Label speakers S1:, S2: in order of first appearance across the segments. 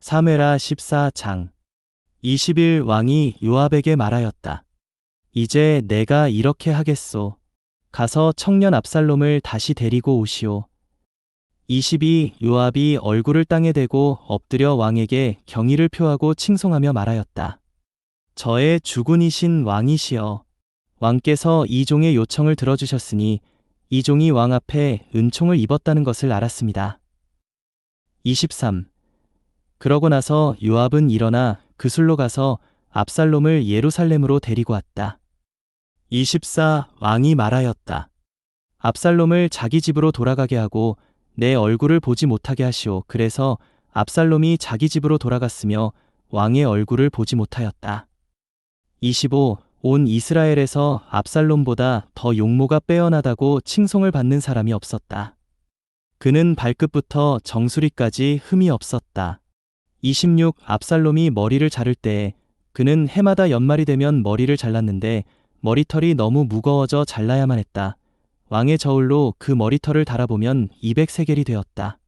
S1: 사무엘하 14장 20일 왕이 요압에게 말하였다. 이제 내가 이렇게 하겠소. 가서 청년 압살롬을 다시 데리고 오시오. 22 요압이 얼굴을 땅에 대고 엎드려 왕에게 경의를 표하고 칭송하며 말하였다. 저의 주군이신 왕이시여. 왕께서 이 종의 요청을 들어주셨으니 이 종이 왕 앞에 은총을 입었다는 것을 알았습니다. 23 그러고 나서 요압은 일어나 그술로 가서 압살롬을 예루살렘으로 데리고 왔다. 24 왕이 말하였다. 압살롬을 자기 집으로 돌아가게 하고 내 얼굴을 보지 못하게 하시오. 그래서 압살롬이 자기 집으로 돌아갔으며 왕의 얼굴을 보지 못하였다. 25 온 이스라엘에서 압살롬보다 더 용모가 빼어나다고 칭송을 받는 사람이 없었다. 그는 발끝부터 정수리까지 흠이 없었다. 26 압살롬이 머리를 자를 때에 그는 해마다 연말이 되면 머리를 잘랐는데 머리털이 너무 무거워져 잘라야만 했다. 왕의 저울로 그 머리털을 달아보면 200세겔이 되었다.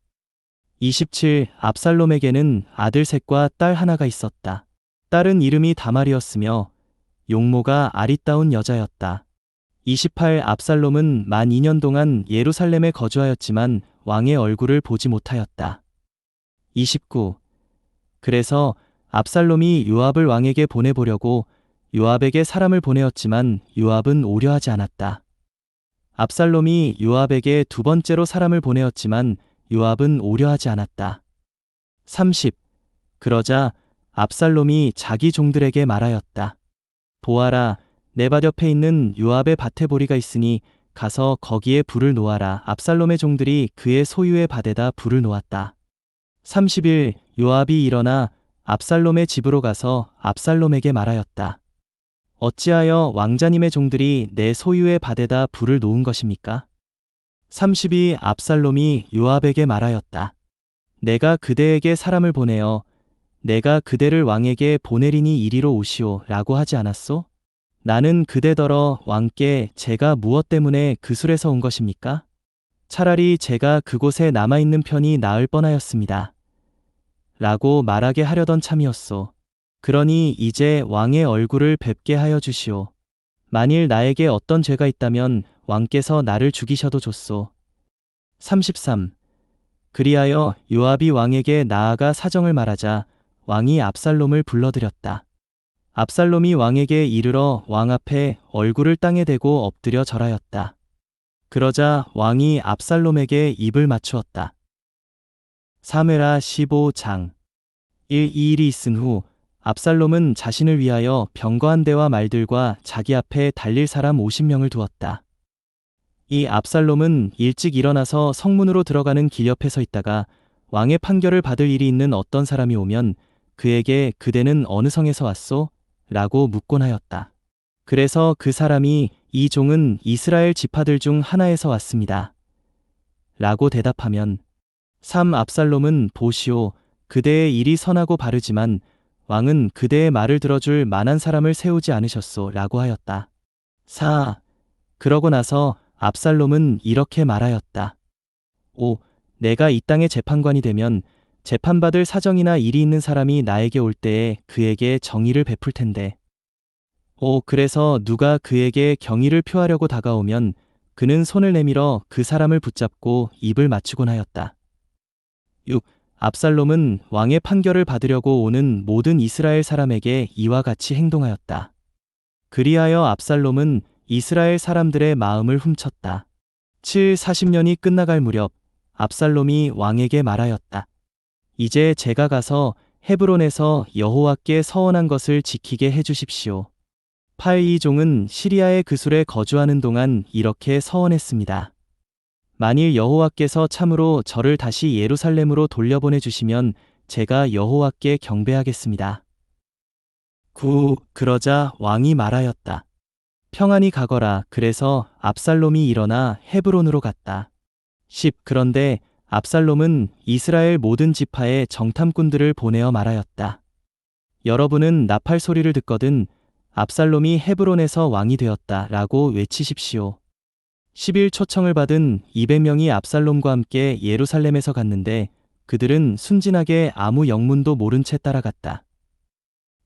S1: 27 압살롬에게는 아들 셋과 딸 하나가 있었다. 딸은 이름이 다말이었으며 용모가 아리따운 여자였다. 28 압살롬은 만 2년 동안 예루살렘에 거주하였지만 왕의 얼굴을 보지 못하였다. 29 그래서 압살롬이 요압을 왕에게 보내보려고 요압에게 사람을 보내었지만 요압은 오려하지 않았다. 압살롬이 요압에게 두 번째로 사람을 보내었지만 요압은 오려하지 않았다. 30 그러자 압살롬이 자기 종들에게 말하였다. 보아라, 내 밭 옆에 있는 요압의 밭에 보리가 있으니 가서 거기에 불을 놓아라. 압살롬의 종들이 그의 소유의 밭에다 불을 놓았다. 30일 요압이 일어나 압살롬의 집으로 가서 압살롬에게 말하였다. 어찌하여 왕자님의 종들이 내 소유의 밭에다 불을 놓은 것입니까? 32 압살롬이 요압에게 말하였다. 내가 그대에게 사람을 보내어 내가 그대를 왕에게 보내리니 이리로 오시오 라고 하지 않았소? 나는 그대더러 왕께 제가 무엇 때문에 그술에서 온 것입니까? 차라리 제가 그곳에 남아있는 편이 나을 뻔하였습니다. 라고 말하게 하려던 참이었소. 그러니 이제 왕의 얼굴을 뵙게 하여 주시오. 만일 나에게 어떤 죄가 있다면 왕께서 나를 죽이셔도 좋소. 33 그리하여 요압이 왕에게 나아가 사정을 말하자 왕이 압살롬을 불러들였다. 압살롬이 왕에게 이르러 왕 앞에 얼굴을 땅에 대고 엎드려 절하였다. 그러자 왕이 압살롬에게 입을 맞추었다. 사무엘하 15장 2일이 있은 후 압살롬은 자신을 위하여 병거한 대와 말들과 자기 앞에 달릴 사람 50명을 두었다. 이 압살롬은 일찍 일어나서 성문으로 들어가는 길 옆에 서 있다가 왕의 판결을 받을 일이 있는 어떤 사람이 오면 그에게 그대는 어느 성에서 왔소? 라고 묻곤 하였다. 그래서 그 사람이 이 종은 이스라엘 지파들 중 하나에서 왔습니다. 라고 대답하면 3 압살롬은 보시오, 그대의 일이 선하고 바르지만 왕은 그대의 말을 들어줄 만한 사람을 세우지 않으셨소 라고 하였다. 4 그러고 나서 압살롬은 이렇게 말하였다. 5 내가 이 땅의 재판관이 되면 재판받을 사정이나 일이 있는 사람이 나에게 올 때에 그에게 정의를 베풀 텐데. 5 그래서 누가 그에게 경의를 표하려고 다가오면 그는 손을 내밀어 그 사람을 붙잡고 입을 맞추곤 하였다. 6 압살롬은 왕의 판결을 받으려고 오는 모든 이스라엘 사람에게 이와 같이 행동하였다. 그리하여 압살롬은 이스라엘 사람들의 마음을 훔쳤다. 7 40년이 끝나갈 무렵 압살롬이 왕에게 말하였다. 이제 제가 가서 헤브론에서 여호와께 서원한 것을 지키게 해주십시오. 8 이 종은 시리아의 그술에 거주하는 동안 이렇게 서원했습니다. 만일 여호와께서 참으로 저를 다시 예루살렘으로 돌려보내 주시면 제가 여호와께 경배하겠습니다. 9 그러자 왕이 말하였다. 평안히 가거라. 그래서 압살롬이 일어나 헤브론으로 갔다. 10 그런데 압살롬은 이스라엘 모든 지파에 정탐꾼들을 보내어 말하였다. 여러분은 나팔 소리를 듣거든 압살롬이 헤브론에서 왕이 되었다 라고 외치십시오. 10일 초청을 받은 200명이 압살롬과 함께 예루살렘에서 갔는데 그들은 순진하게 아무 영문도 모른 채 따라갔다.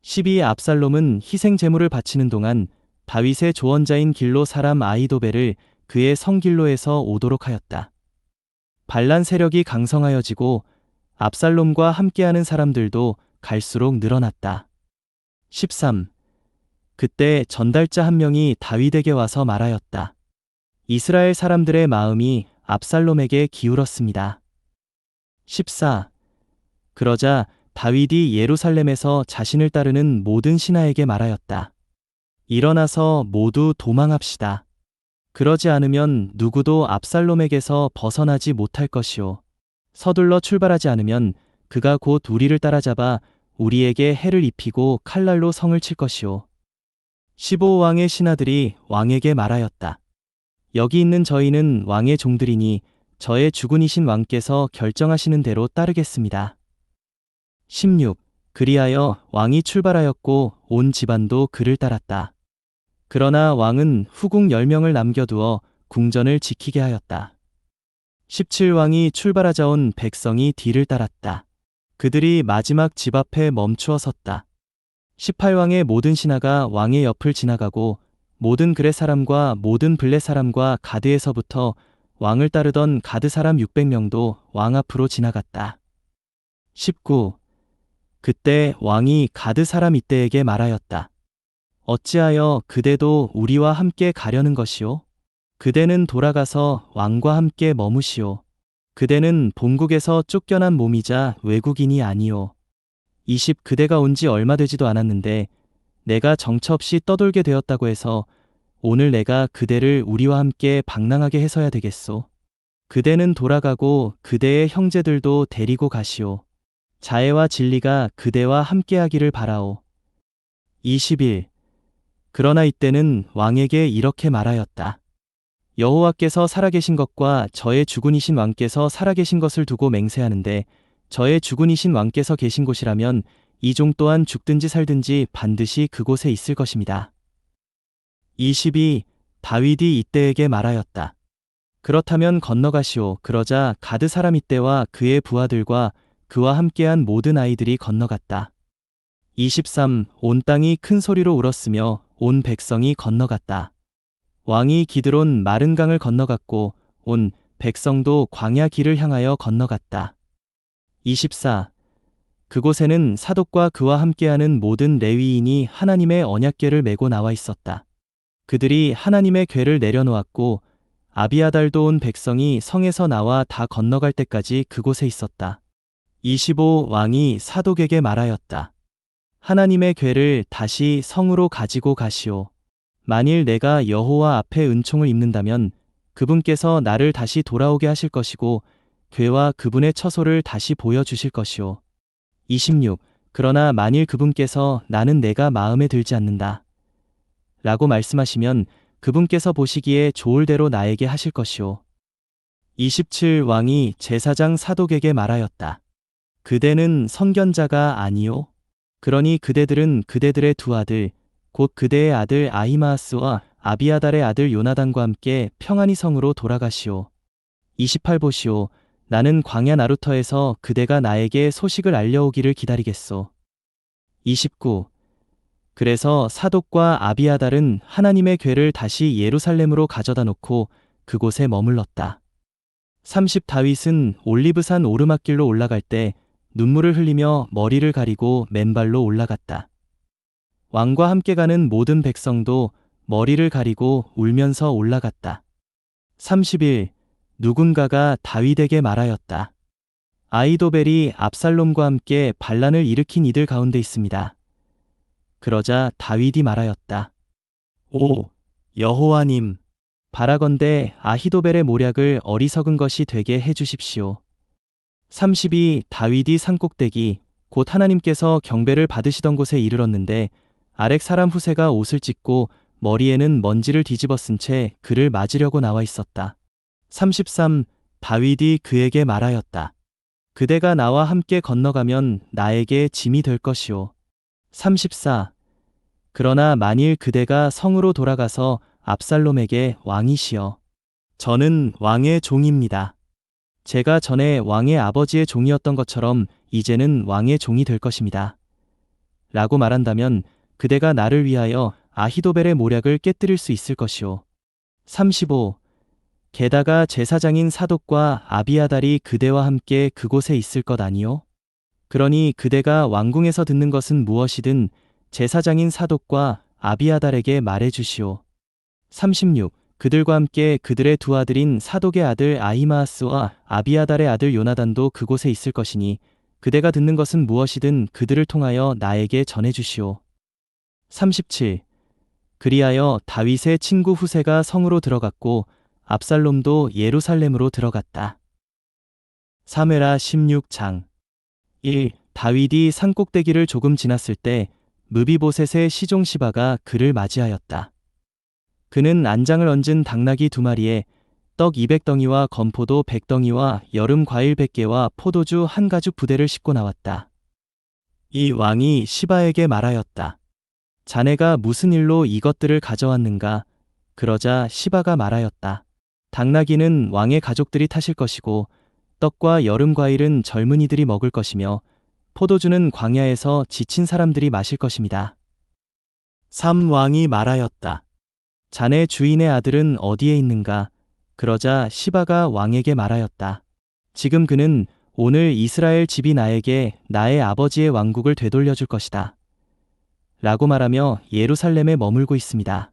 S1: 12. 압살롬은 희생 제물을 바치는 동안 다윗의 조언자인 길로 사람 아히도벨을 그의 성길로에서 오도록 하였다. 반란 세력이 강성하여지고 압살롬과 함께하는 사람들도 갈수록 늘어났다. 13. 그때 전달자 한 명이 다윗에게 와서 말하였다. 이스라엘 사람들의 마음이 압살롬에게 기울었습니다. 14. 그러자 다윗이 예루살렘에서 자신을 따르는 모든 신하에게 말하였다. 일어나서 모두 도망합시다. 그러지 않으면 누구도 압살롬에게서 벗어나지 못할 것이오. 서둘러 출발하지 않으면 그가 곧 우리를 따라잡아 우리에게 해를 입히고 칼날로 성을 칠 것이오. 15왕의 신하들이 왕에게 말하였다. 여기 있는 저희는 왕의 종들이니 저의 주군이신 왕께서 결정하시는 대로 따르겠습니다. 16. 그리하여 왕이 출발하였고 온 집안도 그를 따랐다. 그러나 왕은 후궁 10명을 남겨두어 궁전을 지키게 하였다. 17왕이 출발하자 온 백성이 뒤를 따랐다. 그들이 마지막 집 앞에 멈추어 섰다. 18왕의 모든 신하가 왕의 옆을 지나가고 모든 그렛 사람과 모든 블렛 사람과 가드에서부터 왕을 따르던 가드 사람 600명도 왕 앞으로 지나갔다. 19. 그때 왕이 가드 사람 이때에게 말하였다. 어찌하여 그대도 우리와 함께 가려는 것이오? 그대는 돌아가서 왕과 함께 머무시오. 그대는 본국에서 쫓겨난 몸이자 외국인이 아니오. 20. 그대가 온 지 얼마 되지도 않았는데 내가 정처 없이 떠돌게 되었다고 해서 오늘 내가 그대를 우리와 함께 방랑하게 해서야 되겠소. 그대는 돌아가고 그대의 형제들도 데리고 가시오. 자애와 진리가 그대와 함께하기를 바라오. 21. 그러나 이때는 왕에게 이렇게 말하였다. 여호와께서 살아계신 것과 저의 주군이신 왕께서 살아계신 것을 두고 맹세하는데 저의 주군이신 왕께서 계신 곳이라면 이 종 또한 죽든지 살든지 반드시 그곳에 있을 것입니다. 22. 다윗이 이때에게 말하였다. 그렇다면 건너가시오. 그러자 가드 사람 이때와 그의 부하들과 그와 함께한 모든 아이들이 건너갔다. 23. 온 땅이 큰 소리로 울었으며 온 백성이 건너갔다. 왕이 기드론 마른 강을 건너갔고 온 백성도 광야 길을 향하여 건너갔다. 24. 그곳에는 사독과 그와 함께하는 모든 레위인이 하나님의 언약궤를 메고 나와 있었다. 그들이 하나님의 궤를 내려놓았고 아비아달도 온 백성이 성에서 나와 다 건너갈 때까지 그곳에 있었다. 25. 왕이 사독에게 말하였다. 하나님의 궤를 다시 성으로 가지고 가시오. 만일 내가 여호와 앞에 은총을 입는다면 그분께서 나를 다시 돌아오게 하실 것이고 궤와 그분의 처소를 다시 보여주실 것이오. 26. 그러나 만일 그분께서 나는 내가 마음에 들지 않는다 라고 말씀하시면 그분께서 보시기에 좋을 대로 나에게 하실 것이오. 27. 왕이 제사장 사독에게 말하였다. 그대는 선견자가 아니오? 그러니 그대들은 그대들의 두 아들 곧 그대의 아들 아히마아스와 아비아달의 아들 요나단과 함께 평안히 성으로 돌아가시오. 28. 보시오. 나는 광야 나루터에서 그대가 나에게 소식을 알려오기를 기다리겠소. 29. 그래서 사독과 아비아달은 하나님의 궤를 다시 예루살렘으로 가져다 놓고 그곳에 머물렀다. 30. 다윗은 올리브산 오르막길로 올라갈 때 눈물을 흘리며 머리를 가리고 맨발로 올라갔다. 왕과 함께 가는 모든 백성도 머리를 가리고 울면서 올라갔다. 31. 누군가가 다윗에게 말하였다. 아히도벨이 압살롬과 함께 반란을 일으킨 이들 가운데 있습니다. 그러자 다윗이 말하였다. 오, 여호와님, 바라건대 아히도벨의 모략을 어리석은 것이 되게 해주십시오. 32. 다윗이 산꼭대기 곧 하나님께서 경배를 받으시던 곳에 이르렀는데 아렉 사람 후세가 옷을 찢고 머리에는 먼지를 뒤집어 쓴 채 그를 맞으려고 나와 있었다. 33. 다윗이 그에게 말하였다. 그대가 나와 함께 건너가면 나에게 짐이 될 것이오. 34. 그러나 만일 그대가 성으로 돌아가서 압살롬에게 왕이시여. 저는 왕의 종입니다. 제가 전에 왕의 아버지의 종이었던 것처럼 이제는 왕의 종이 될 것입니다. 라고 말한다면 그대가 나를 위하여 아히도벨의 모략을 깨뜨릴 수 있을 것이오. 35. 게다가 제사장인 사독과 아비아달이 그대와 함께 그곳에 있을 것 아니오? 그러니 그대가 왕궁에서 듣는 것은 무엇이든 제사장인 사독과 아비아달에게 말해 주시오. 36. 그들과 함께 그들의 두 아들인 사독의 아들 아히마아스와 아비아달의 아들 요나단도 그곳에 있을 것이니 그대가 듣는 것은 무엇이든 그들을 통하여 나에게 전해 주시오. 37. 그리하여 다윗의 친구 후세가 성으로 들어갔고 압살롬도 예루살렘으로 들어갔다. 사무엘하 16장 1. 다윗이 산꼭대기를 조금 지났을 때 무비보셋의 시종 시바가 그를 맞이하였다. 그는 안장을 얹은 당나귀 2마리에 떡 200덩이와 건포도 100덩이와 여름 과일 100개와 포도주 1가죽 부대를 싣고 나왔다. 이 왕이 시바에게 말하였다. 자네가 무슨 일로 이것들을 가져왔는가? 그러자 시바가 말하였다. 당나귀는 왕의 가족들이 타실 것이고 떡과 여름 과일은 젊은이들이 먹을 것이며 포도주는 광야에서 지친 사람들이 마실 것입니다. 3. 왕이 말하였다. 자네 주인의 아들은 어디에 있는가? 그러자 시바가 왕에게 말하였다. 지금 그는 오늘 이스라엘 집이 나에게 나의 아버지의 왕국을 되돌려 줄 것이다. 라고 말하며 예루살렘에 머물고 있습니다.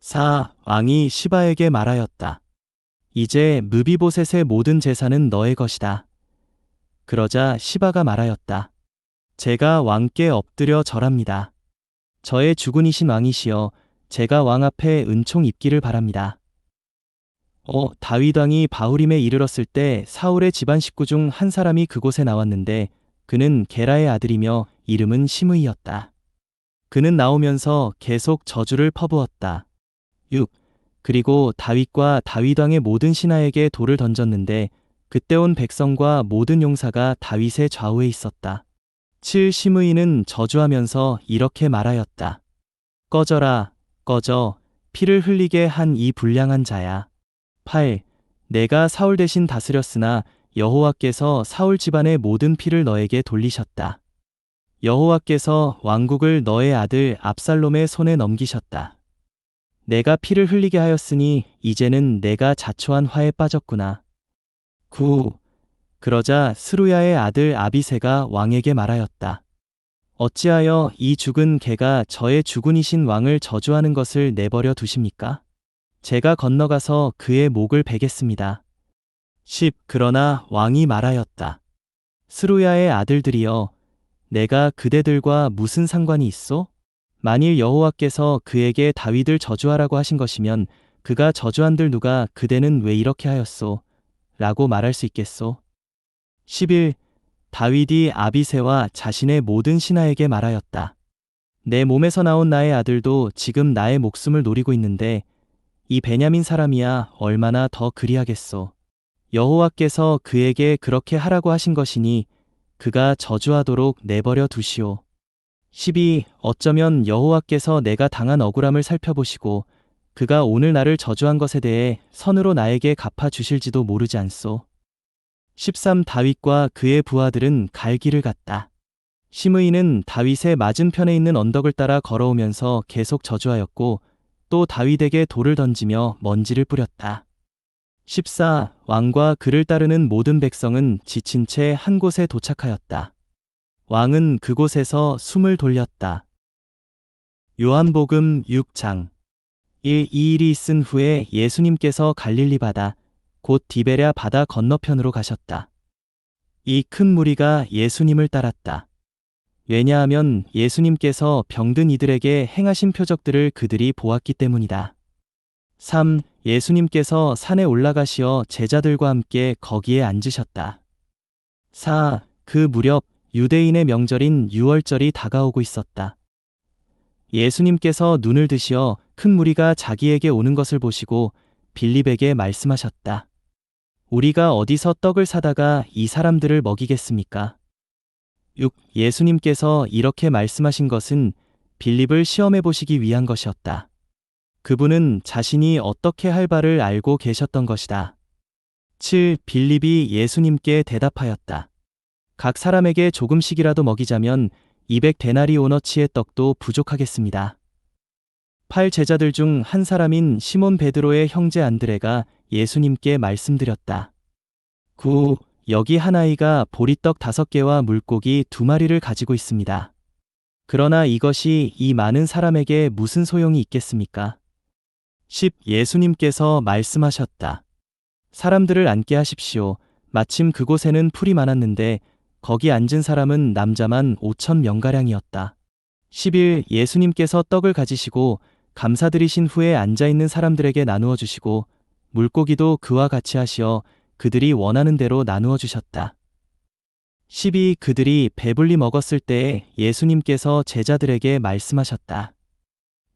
S1: 4. 왕이 시바에게 말하였다. 이제 무비보셋의 모든 재산은 너의 것이다. 그러자 시바가 말하였다. 제가 왕께 엎드려 절합니다. 저의 주군이신 왕이시여 제가 왕 앞에 은총 입기를 바랍니다. 다윗 왕이 바후림에 이르렀을 때 사울의 집안 식구 중 한 사람이 그곳에 나왔는데 그는 게라의 아들이며 이름은 시므이였다. 그는 나오면서 계속 저주를 퍼부었다. 6. 그리고 다윗과 다윗 왕의 모든 신하에게 돌을 던졌는데 그때 온 백성과 모든 용사가 다윗의 좌우에 있었다. 7. 시므이는 저주하면서 이렇게 말하였다. 꺼져라, 꺼져, 피를 흘리게 한 이 불량한 자야. 8. 내가 사울 대신 다스렸으나 여호와께서 사울 집안의 모든 피를 너에게 돌리셨다. 여호와께서 왕국을 너의 아들 압살롬의 손에 넘기셨다. 내가 피를 흘리게 하였으니 이제는 내가 자초한 화에 빠졌구나. 9. 그러자 스루야의 아들 아비새가 왕에게 말하였다. 어찌하여 이 죽은 개가 저의 주군이신 왕을 저주하는 것을 내버려 두십니까? 제가 건너가서 그의 목을 베겠습니다. 10. 그러나 왕이 말하였다. 스루야의 아들들이여, 내가 그대들과 무슨 상관이 있소? 만일 여호와께서 그에게 다윗을 저주하라고 하신 것이면 그가 저주한들 누가 그대는 왜 이렇게 하였소? 라고 말할 수 있겠소? 11. 다윗이 아비새와 자신의 모든 신하에게 말하였다. 내 몸에서 나온 나의 아들도 지금 나의 목숨을 노리고 있는데 이 베냐민 사람이야 얼마나 더 그리하겠소. 여호와께서 그에게 그렇게 하라고 하신 것이니 그가 저주하도록 내버려 두시오. 12. 어쩌면 여호와께서 내가 당한 억울함을 살펴보시고 그가 오늘 나를 저주한 것에 대해 선으로 나에게 갚아 주실지도 모르지 않소. 13. 다윗과 그의 부하들은 갈 길을 갔다. 시므이는 다윗의 맞은편에 있는 언덕을 따라 걸어오면서 계속 저주하였고 또 다윗에게 돌을 던지며 먼지를 뿌렸다. 14. 왕과 그를 따르는 모든 백성은 지친 채 한 곳에 도착하였다. 왕은 그곳에서 숨을 돌렸다. 요한복음 6장 1. 이 일이 있은 후에 예수님께서 갈릴리 바다, 곧 디베랴 바다 건너편으로 가셨다. 이 큰 무리가 예수님을 따랐다. 왜냐하면 예수님께서 병든 이들에게 행하신 표적들을 그들이 보았기 때문이다. 3. 예수님께서 산에 올라가시어 제자들과 함께 거기에 앉으셨다. 4. 그 무렵 유대인의 명절인 유월절이 다가오고 있었다. 예수님께서 눈을 드시어 큰 무리가 자기에게 오는 것을 보시고 빌립에게 말씀하셨다. 우리가 어디서 떡을 사다가 이 사람들을 먹이겠습니까? 6. 예수님께서 이렇게 말씀하신 것은 빌립을 시험해 보시기 위한 것이었다. 그분은 자신이 어떻게 할 바를 알고 계셨던 것이다. 17. 빌립이 예수님께 대답하였다. 각 사람에게 조금씩이라도 먹이자면 200데나리오너치의 떡도 부족하겠습니다. 8. 제자들 중 한 사람인 시몬 베드로의 형제 안드레가 예수님께 말씀드렸다. 9. 여기 한 아이가 보리떡 5개와 물고기 2마리를 가지고 있습니다. 그러나 이것이 이 많은 사람에게 무슨 소용이 있겠습니까? 10. 예수님께서 말씀하셨다. 사람들을 앉게 하십시오. 마침 그곳에는 풀이 많았는데 거기 앉은 사람은 남자만 5,000명가량이었다. 11. 예수님께서 떡을 가지시고 감사드리신 후에 앉아있는 사람들에게 나누어 주시고 물고기도 그와 같이 하시어 그들이 원하는 대로 나누어 주셨다. 12. 그들이 배불리 먹었을 때에 예수님께서 제자들에게 말씀하셨다.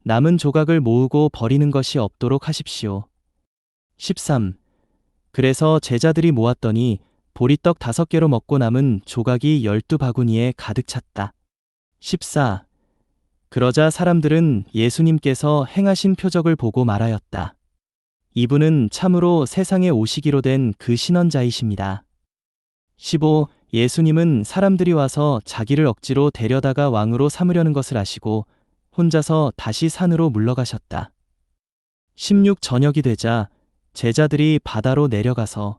S1: 남은 조각을 모으고 버리는 것이 없도록 하십시오. 13. 그래서 제자들이 모았더니 보리떡 5개로 먹고 남은 조각이 12바구니에 가득 찼다. 14. 그러자 사람들은 예수님께서 행하신 표적을 보고 말하였다. 이분은 참으로 세상에 오시기로 된 그 신원자이십니다. 15. 예수님은 사람들이 와서 자기를 억지로 데려다가 왕으로 삼으려는 것을 아시고 혼자서 다시 산으로 물러가셨다. 16. 저녁이 되자 제자들이 바다로 내려가서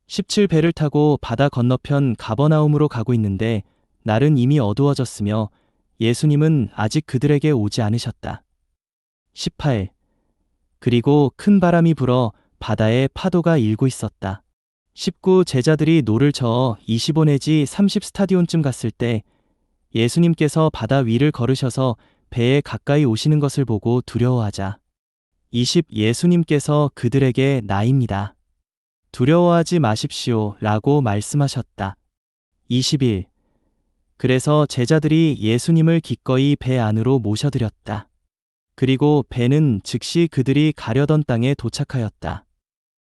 S1: 17. 배를 타고 바다 건너편 가버나움으로 가고 있는데 날은 이미 어두워졌으며 예수님은 아직 그들에게 오지 않으셨다. 18. 그리고 큰 바람이 불어 바다에 파도가 일고 있었다. 19. 제자들이 노를 저어 25 내지 30 스타디온쯤 갔을 때 예수님께서 바다 위를 걸으셔서 배에 가까이 오시는 것을 보고 두려워하자 20. 예수님께서 그들에게 나입니다. 두려워하지 마십시오 라고 말씀하셨다. 21. 그래서 제자들이 예수님을 기꺼이 배 안으로 모셔드렸다. 그리고 배는 즉시 그들이 가려던 땅에 도착하였다.